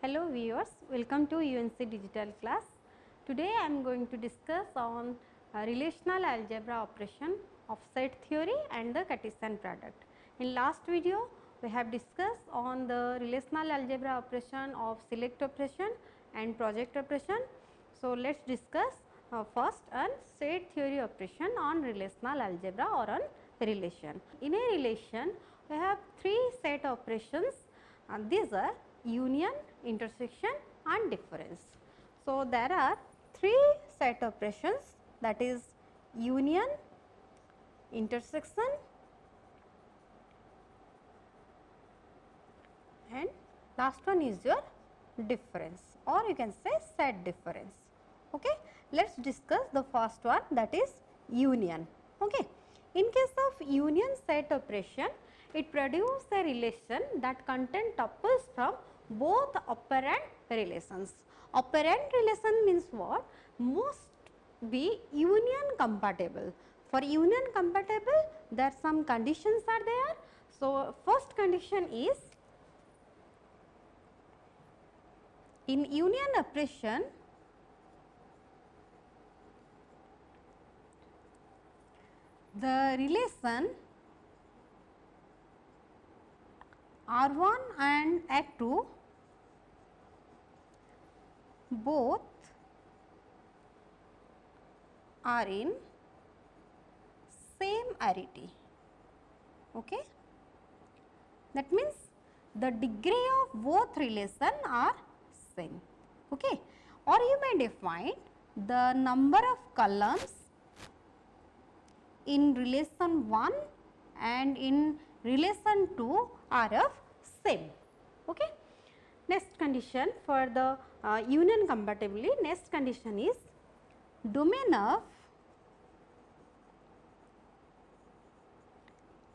Hello viewers, welcome to UNC Digital class. Today I am going to discuss on relational algebra operation of set theory and the Cartesian product. In last video we have discussed on the relational algebra operation of select operation and project operation. So let us discuss first on set theory operation on relational algebra or on relation. In a relation we have three set operations and these are union, intersection and difference. So, there are three set operations, that is union, intersection and last one is your difference, or you can say set difference. Okay. Let us discuss the first one, that is union. Okay. In case of union set operation, it produces a relation that contain tuples from both operand relations. Operand relation means what? Must be union compatible. For union compatible, there some conditions are there. So, first condition is in union operation the relation R1 and R2 both are in same arity. Okay. That means the degree of both relation are same. Okay. Or you may define the number of columns in relation 1 and in relation 2 are of same. Okay. Next condition for the union compatibility, next condition is domain of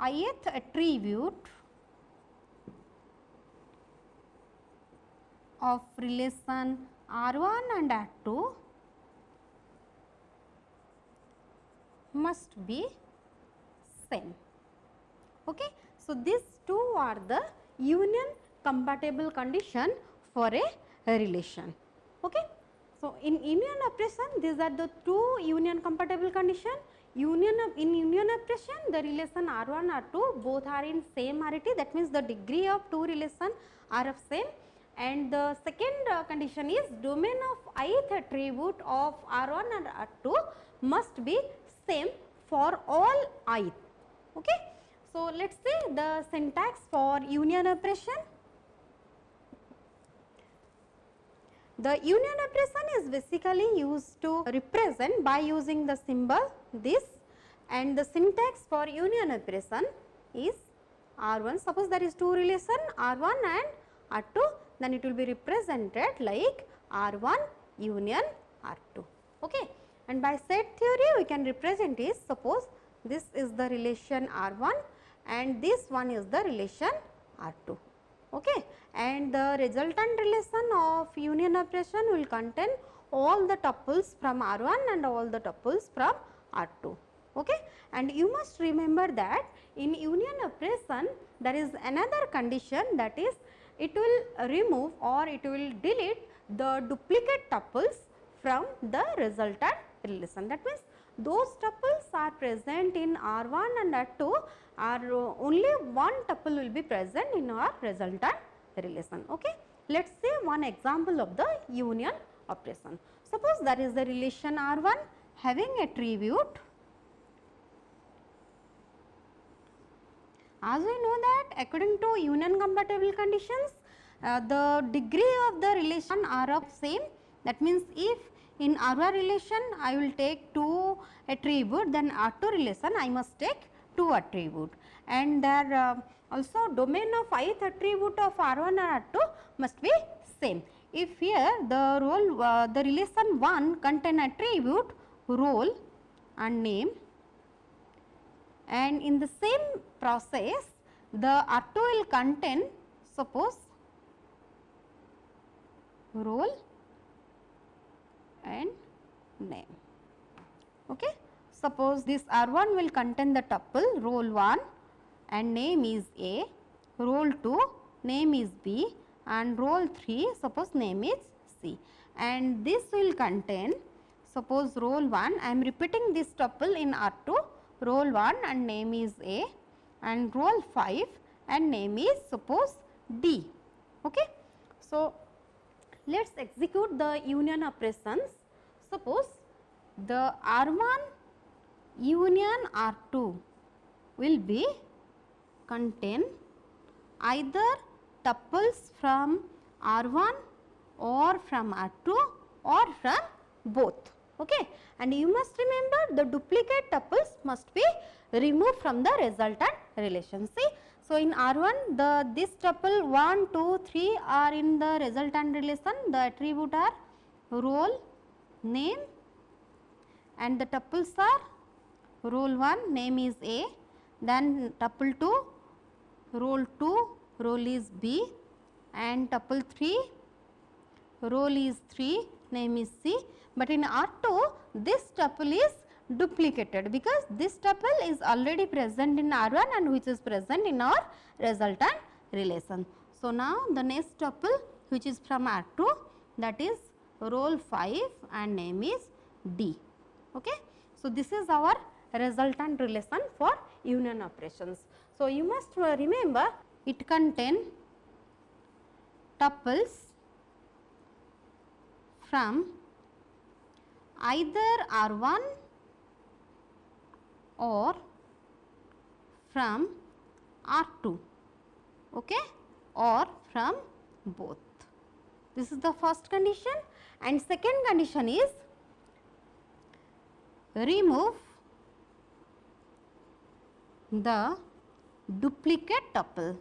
ith attribute of relation R1 and R2 must be same. Okay. So, these two are the union compatible condition for a relation. Okay. So, in union operation these are the two union compatible condition. In union operation the relation R1 R2 both are in same arity, that means the degree of two relation are of same, and the second condition is domain of ith attribute of R1 and R2 must be same for all ith. Okay. So, let us see the syntax for union operation. The union operation is basically used to represent by using the symbol this, and the syntax for union operation is R1. Suppose there is two relation R1 and R2, then it will be represented like R1 union R2. Okay. And by set theory we can represent is, suppose this is the relation R1 and this one is the relation R2. Okay. And the resultant relation of union operation will contain all the tuples from R1 and all the tuples from R2. Okay. And you must remember that in union operation there is another condition, that is it will remove or it will delete the duplicate tuples from the resultant relation. That means those tuples are present in R1 and R2 are only one tuple will be present in our resultant relation. Okay. Let us see one example of the union operation. Suppose there is the relation R1 having attribute, as we know that according to union compatible conditions the degree of the relation are of same. That means if in R1 relation I will take 2 attribute, then R2 relation I must take 2 attribute, and there also domain of ith attribute of R1 and R2 must be same. If here the role the relation 1 contain attribute role and name, and in the same process the R2 will contain, suppose role and name. Okay. Suppose this R1 will contain the tuple role 1 and name is A, role 2 name is B, and role 3, suppose name is C, and this will contain, suppose role 1, I am repeating this tuple in R2, role 1 and name is A, and role 5 and name is suppose D. Okay. So, let us execute the union operations. Suppose the R1 union R2 will be contain either tuples from R1 or from R2 or from both. Okay. And you must remember the duplicate tuples must be removed from the resultant relation. See, so in R1 this tuple 1, 2, 3 are in the resultant relation, the attribute are role, name, and the tuples are role 1 name is A, then tuple 2 role 2 role is B, and tuple 3 role is 3 name is C, but in R2 this tuple is duplicated because this tuple is already present in R1 and which is present in our resultant relation. So, now the next tuple which is from R2, that is role 5 and name is D. Okay. So, this is our resultant relation for union operations. So, you must remember it contain tuples from either R1 or from R2, okay, or from both. This is the first condition, and second condition is remove the duplicate tuple.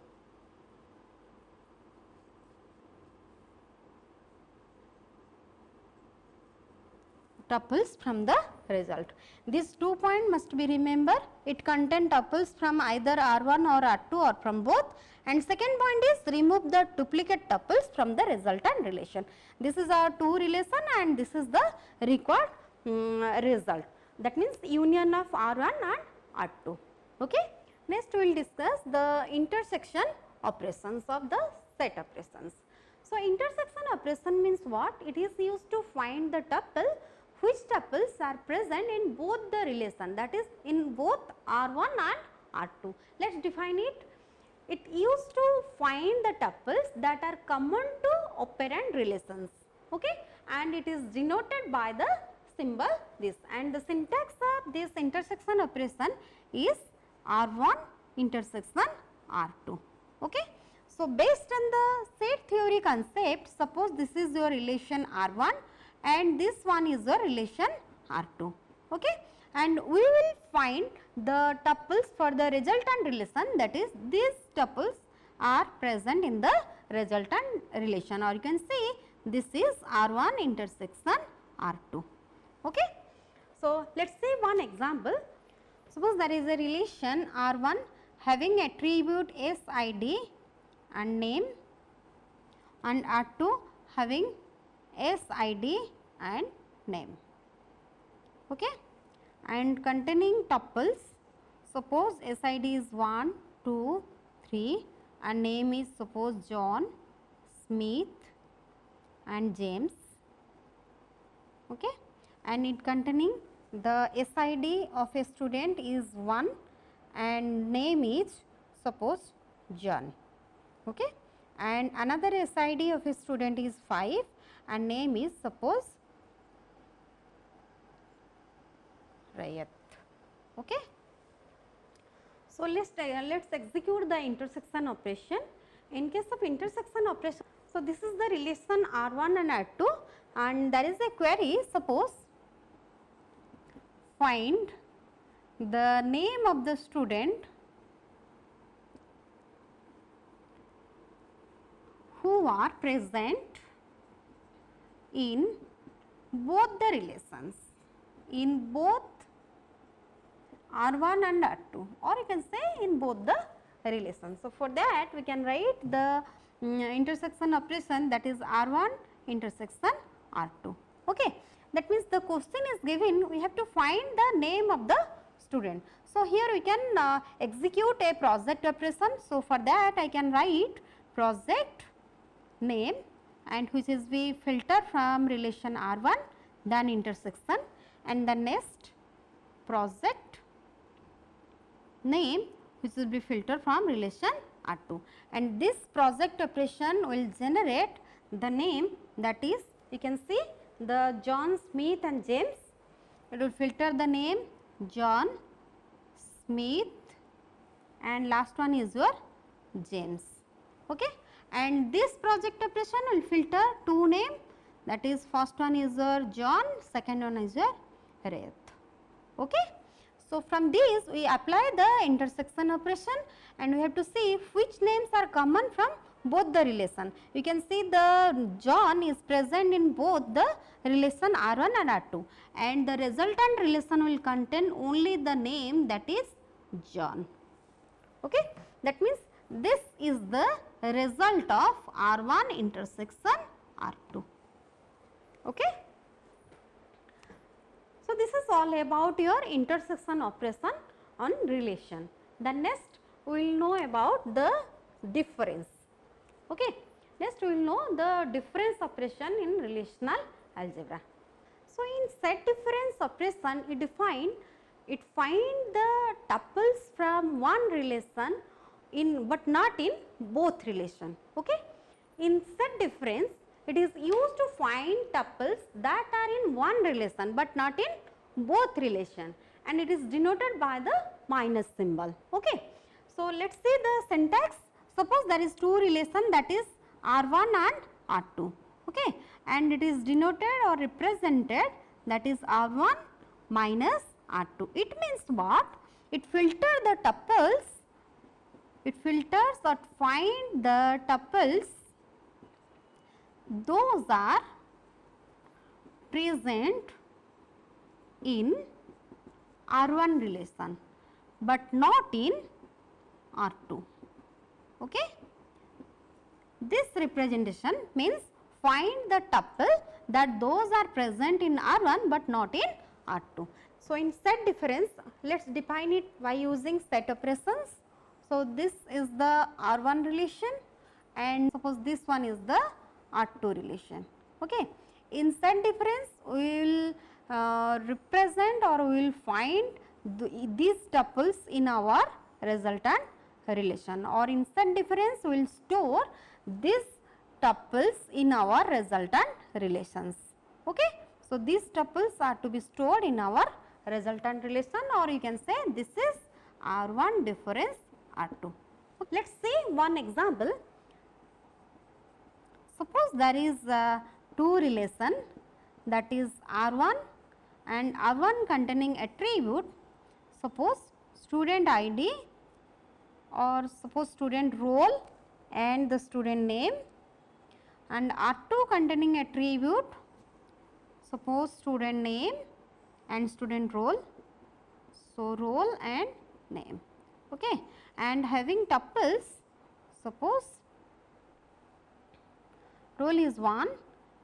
Tuples from the result. These 2 points must be remember, it contain tuples from either R1 or R2 or from both, and second point is remove the duplicate tuples from the resultant relation. This is our 2 relation and this is the required result, that means union of R1 and R2. Okay. Next we will discuss the intersection operations of the set operations. So, intersection operation means what? It is used to find the tuple which tuples are present in both the relation, that is in both R1 and R2. Let us define it. It used to find the tuples that are common to operand relations, okay, and it is denoted by the symbol this, and the syntax of this intersection operation is R1 intersection R2. Okay. So, based on the set theory concept, suppose this is your relation R1 and this one is your relation R2. Okay. And we will find the tuples for the resultant relation, that is these tuples are present in the resultant relation, or you can see this is R1 intersection R2. Okay. So, let us see one example. Suppose there is a relation R1 having attribute SID and name, and R2 having SID and name, okay, and containing tuples. Suppose SID is 1, 2, 3 and name is suppose John, Smith and James, okay, and it containing the SID of a student is 1 and name is suppose John, okay, and another SID of a student is 5 and name is suppose Rayat. Okay. So, let us execute the intersection operation. In case of intersection operation, so this is the relation R1 and R2 and there is a query, suppose find the name of the student who are present in both the relations, in both R1 and R2, or you can say in both the relations. So, for that we can write the intersection operation, that is R1 intersection R2. Okay. That means the question is given, we have to find the name of the student. So, here we can execute a project operation. So, for that I can write project name, and which is we filter from relation R1, then intersection, and the next project name which will be filtered from relation R2, and this project operation will generate the name, that is you can see the John, Smith and James. It will filter the name John, Smith, and last one is your James. Okay. And this project operation will filter two names, that is first one is your John, second one is your Wraith. Okay. So, from these we apply the intersection operation, and we have to see which names are common from both the relation. You can see the John is present in both the relation R1 and R2, and the resultant relation will contain only the name, that is John. Okay. That means this is the result of R1 intersection R2. Okay. So, this is all about your intersection operation on relation. The next we will know about the difference. Okay. Next we will know the difference operation in relational algebra. So, in set difference operation it find the tuples from one relation but not in both relation. Okay. In set difference it is used to find tuples that are in one relation but not in both relation, and it is denoted by the minus symbol. Okay. So, let us see the syntax. Suppose there is two relation, that is R1 and R2. Okay. And it is denoted or represented, that is R1 minus R2. It means what? It filters the tuples, it filters or find the tuples those are present in R1 relation but not in R2. Okay. This representation means find the tuple that those are present in R1 but not in R2. So, in set difference, let us define it by using set operations. So, this is the R1 relation, and suppose this one is the R2 relation. Okay. In set difference, we will represent or we will find these tuples in our resultant relation, or in set difference we will store these tuples in our resultant relations. Okay. So, these tuples are to be stored in our resultant relation, or you can say this is R1 difference R2. Let us see one example. Suppose there is two relation, that is R1 and R1 containing attribute, suppose student ID or suppose student role and the student name, and R2 containing attribute, suppose student name and student role, so role and name. Okay. And having tuples, suppose role is 1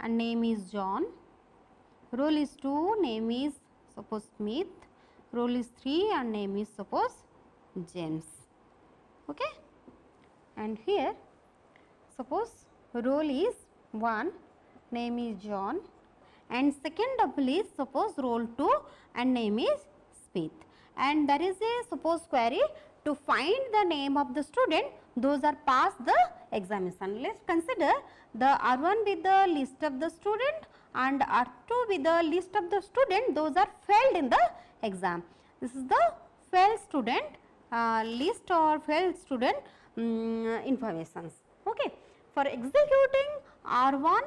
and name is John, role is 2, name is suppose Smith, role is 3 and name is suppose James. Okay. And here suppose role is 1, name is John, and second tuple is suppose role 2 and name is Smith, and there is a suppose query to find the name of the student those are passed the examination. Let us consider the R1 with the list of the student and R2 with the list of the student those are failed in the exam. This is the failed student list or failed student informations. Okay. For executing R1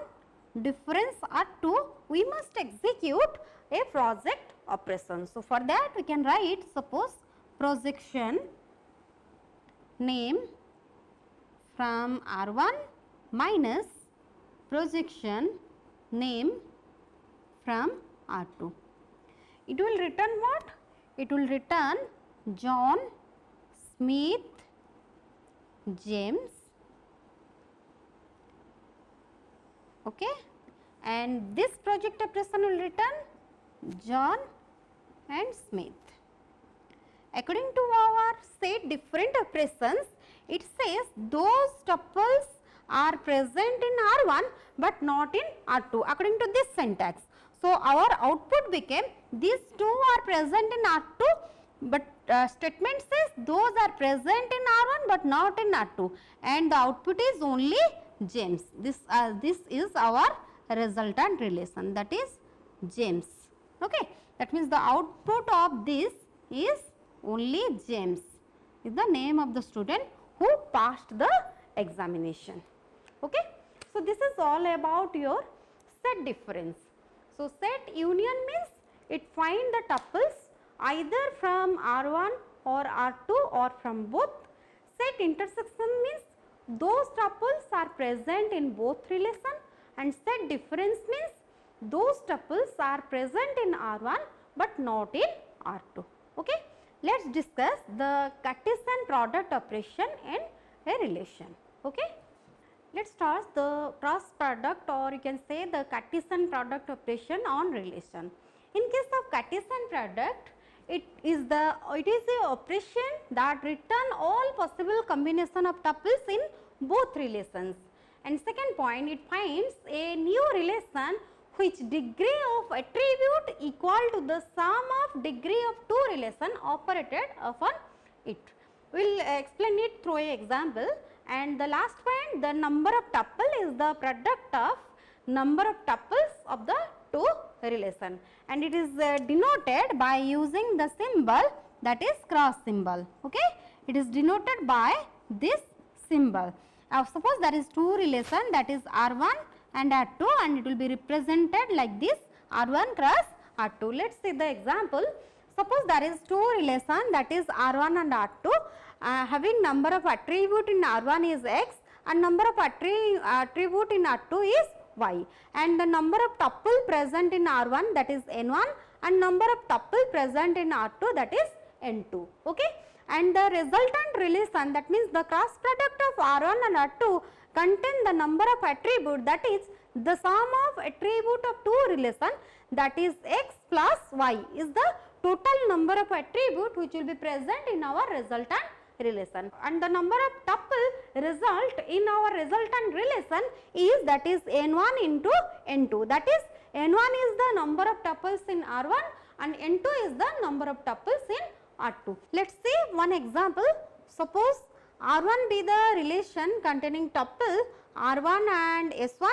difference R2, we must execute a project operation. So, for that we can write suppose projection name from R1 minus projection name from R2. It will return what? It will return John, Smith, James. Okay. And this project operation will return John and Smith. According to our set different operations, it says those tuples are present in R1 but not in R2 according to this syntax. So, our output became these two are present in R2, but statement says those are present in R1 but not in R2, and the output is only James. This is our resultant relation, that is James. Okay. That means the output of this is only James, is the name of the student who passed the examination. Okay. So, this is all about your set difference. So, set union means it find the tuples either from R1 or R2 or from both. Set intersection means those tuples are present in both relation, and set difference means those tuples are present in R1 but not in R2. Okay. Let us discuss the Cartesian product operation in a relation. Okay. Let us start the cross product, or you can say the Cartesian product operation on relation. In case of Cartesian product, it is the operation that return all possible combination of tuples in both relations. And second point, it finds a new relation which degree of attribute equal to the sum of degree of two relation operated upon it. We will explain it through a example. And the last point, the number of tuple is the product of number of tuples of the two relation, and it is denoted by using the symbol, that is cross symbol. Okay. It is denoted by this symbol. Suppose there is two relation, that is R1 and R2, and it will be represented like this, R1 cross R2. Let us see the example. Suppose there is two relation, that is R1 and R2, having number of attribute in R1 is X and number of attribute in R2 is Y, and the number of tuple present in R1, that is N1, and number of tuple present in R2, that is N2. Okay. And the resultant relation, that means the cross product of R1 and R2 contain the number of attribute, that is the sum of attribute of two relation, that is X plus Y is the total number of attribute which will be present in our resultant relation, and the number of tuple result in our resultant relation is, that is N1 into N2, that is N1 is the number of tuples in R1 and N2 is the number of tuples in R2. Let us see one example. Suppose R1 be the relation containing tuple R1 and S1,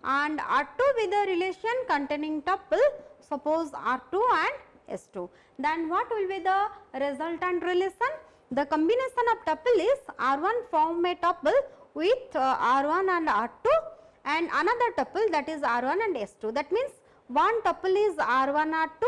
and R2 be the relation containing tuple, suppose R2 and S2. Then what will be the resultant relation? The combination of tuple is R1 form a tuple with R1 and R2, and another tuple, that is R1 and S2. That means one tuple is R1 R2,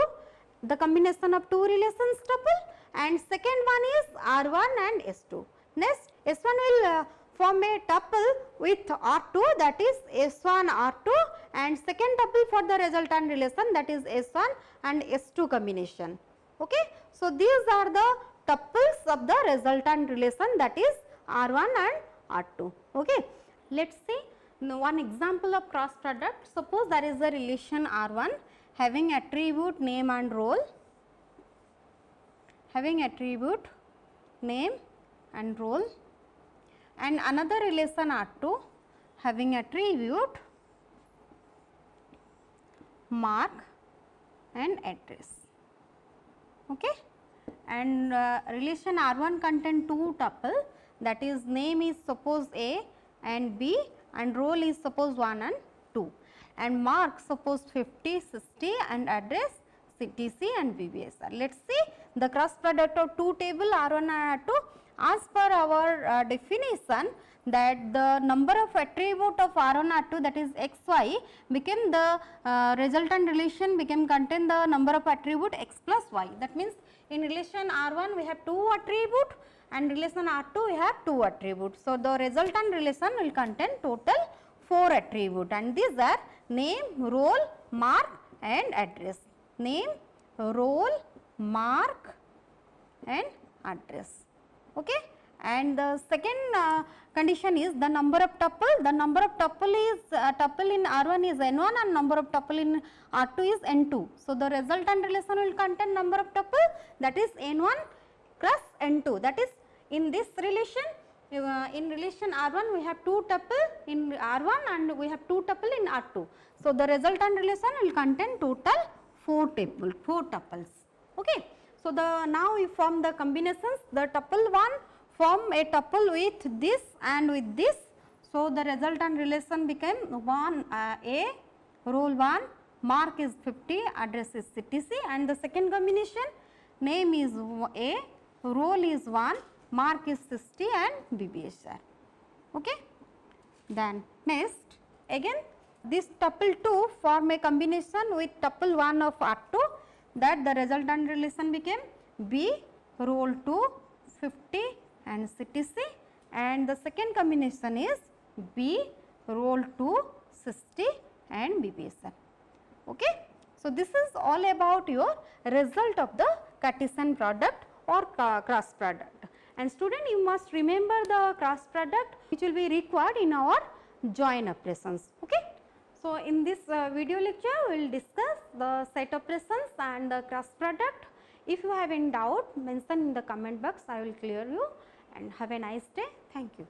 the combination of two relations tuple, and second one is R1 and S2. Next, S1 will form a tuple with R2, that is S1 R2, and second tuple for the resultant relation, that is S1 and S2 combination. Okay. So, these are the tuples of the resultant relation, that is R1 and R2. Okay. Let us see one example of cross product. Suppose there is a relation R1 having attribute name and role, having attribute name and role, and another relation R2 having attribute mark and address. Okay. And relation R1 contain two tuple, that is name is suppose A and B, and role is suppose 1 and 2, and mark suppose 50, 60, and address CTC and VBSR. Let us see the cross product of two table R1 and R2. As per our definition, that the number of attribute of R1 R2, that is XY, became the resultant relation became contain the number of attribute X plus Y. That means in relation R1 we have two attribute, and relation R2 we have two attribute. So, the resultant relation will contain total 4 attribute, and these are name, role, mark and address. Name, role, mark and address. Okay. And the second condition is the number of tuple. The number of tuple is tuple in R1 is N1 and number of tuple in R2 is N2. So, the resultant relation will contain number of tuple, that is N1 cross N2. That is in this relation in relation R1 we have 2 tuple in R1 and we have 2 tuple in R2. So, the resultant relation will contain total 4 tuples. Okay. So, now we form the combinations, the tuple 1 form a tuple with this and with this. So, the resultant relation became 1 A, role 1, mark is 50, address is CTC, and the second combination name is A, role is 1, mark is 60 and BBSR. Okay. Then next again this tuple 2 form a combination with tuple 1 of R2, that the resultant relation became B, role 2, 50 and CTC, and the second combination is B, role 2, 60 and BBSR. Okay. So, this is all about your result of the Cartesian product or cross product, and student you must remember the cross product which will be required in our join operations. Okay. So, in this video lecture we will discuss the set operations and the cross product. If you have any doubt, mention in the comment box, I will clear you, and have a nice day. Thank you.